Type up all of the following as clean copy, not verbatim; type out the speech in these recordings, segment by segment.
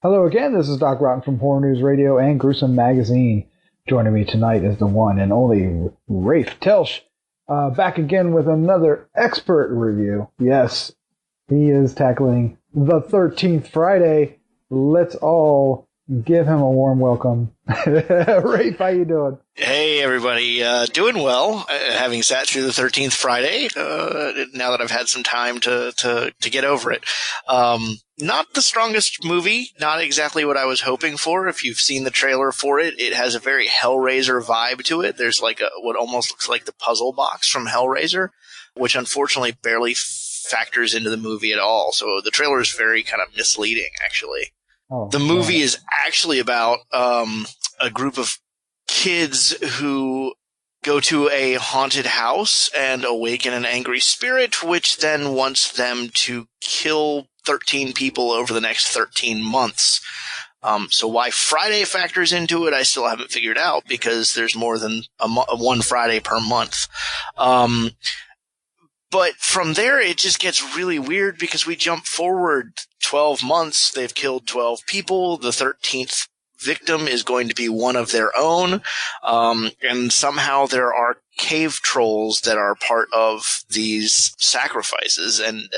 Hello again, this is Doc Rotten from Horror News Radio and Gruesome Magazine. Joining me tonight is the one and only Rafe Telsch, back again with another expert review. Yes, he is tackling The 13th Friday. Let's all give him a warm welcome. Rafe, how you doing? Hey, everybody. Doing well, having sat through The 13th Friday, now that I've had some time to get over it. Not the strongest movie, not exactly what I was hoping for. If you've seen the trailer for it, it has a very Hellraiser vibe to it. There's like what almost looks like the puzzle box from Hellraiser, which unfortunately barely factors into the movie at all. So the trailer is very kind of misleading, actually. Oh, the movie is actually about a group of kids who go to a haunted house and awaken an angry spirit, which then wants them to kill 13 people over the next 13 months. So why Friday factors into it, I still haven't figured out, because there's more than one Friday per month. But from there, it just gets really weird, because we jump forward 12 months. They've killed 12 people. The 13th victim is going to be one of their own. And somehow there are cave trolls that are part of these sacrifices. And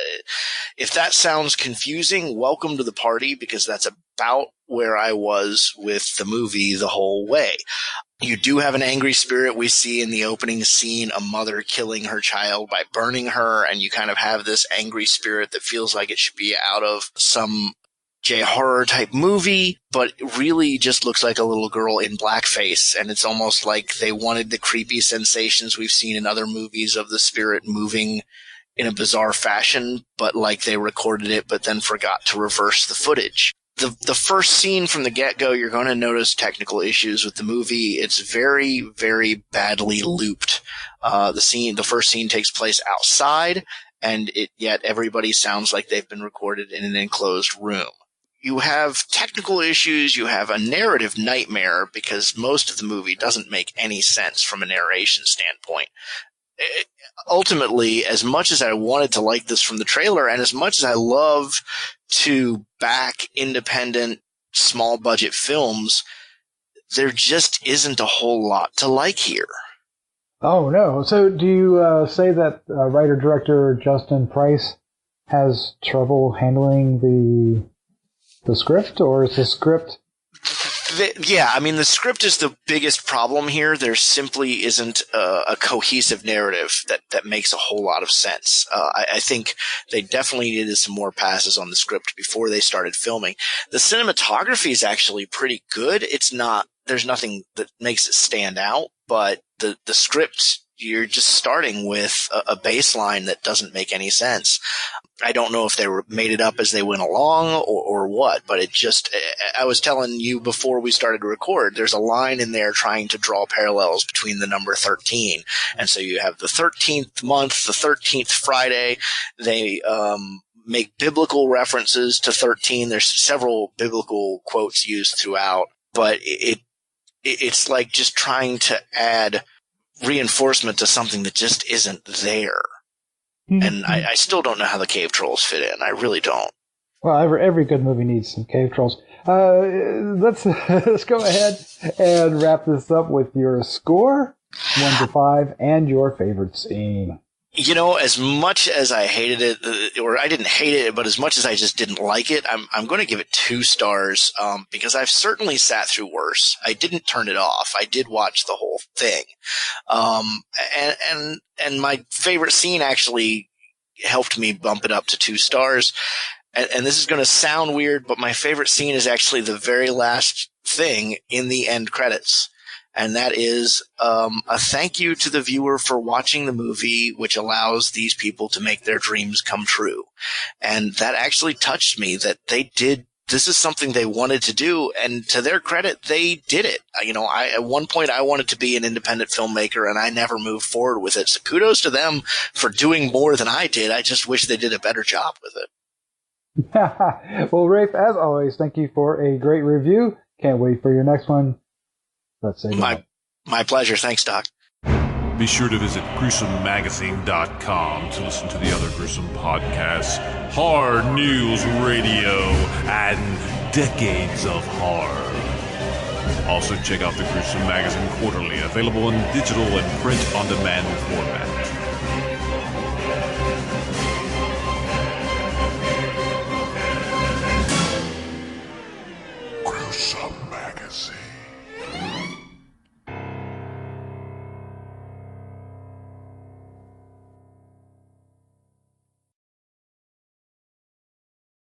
if that sounds confusing, welcome to the party, because that's about where I was with the movie the whole way. You do have an angry spirit. We see in the opening scene a mother killing her child by burning her, and you kind of have this angry spirit that feels like it should be out of some J-horror type movie, but it really just looks like a little girl in blackface, and it's almost like they wanted the creepy sensations we've seen in other movies of the spirit moving in a bizarre fashion, but like they recorded it but then forgot to reverse the footage. The first scene from the get-go, you're going to notice technical issues with the movie. It's very, very badly looped. The first scene takes place outside, and yet everybody sounds like they've been recorded in an enclosed room. You have technical issues, you have a narrative nightmare, because most of the movie doesn't make any sense from a narration standpoint. Ultimately, as much as I wanted to like this from the trailer, and as much as I love to back independent, small-budget films, there just isn't a whole lot to like here. Oh, no. So do you say that writer-director Justin Price has trouble handling the script, or is the script... Yeah, I mean, the script is the biggest problem here. There simply isn't a cohesive narrative that makes a whole lot of sense. I think they definitely needed some more passes on the script before they started filming. The cinematography is actually pretty good. There's nothing that makes it stand out, but the script, you're just starting with a baseline that doesn't make any sense. I don't know if they made it up as they went along or what, but I was telling you before we started to record, there's a line in there trying to draw parallels between the number 13. And so you have the 13th month, the 13th Friday. They make biblical references to 13. There's several biblical quotes used throughout, but it's like just trying to add reinforcement to something that just isn't there. And I still don't know how the cave trolls fit in. I really don't. Well, every good movie needs some cave trolls. Let's go ahead and wrap this up with your score, 1 to 5, and your favorite scene. You know, as much as I hated it, or I didn't hate it, but as much as I just didn't like it, I'm going to give it 2 stars, because I've certainly sat through worse. I didn't turn it off. I did watch the whole thing. And my favorite scene actually helped me bump it up to 2 stars. And this is going to sound weird, but my favorite scene is actually the very last thing in the end credits. And that is a thank you to the viewer for watching the movie, which allows these people to make their dreams come true. And that actually touched me, that they did. This is something they wanted to do, and to their credit, they did it. You know, at one point I wanted to be an independent filmmaker, and I never moved forward with it. So kudos to them for doing more than I did. I just wish they did a better job with it. Well, Rafe, as always, thank you for a great review. Can't wait for your next one. Let's say my pleasure. Thanks, Doc. Be sure to visit GruesomeMagazine.com to listen to the other Gruesome podcasts, Hard News Radio, and decades of horror. Also check out the Gruesome Magazine Quarterly, available in digital and print-on-demand format.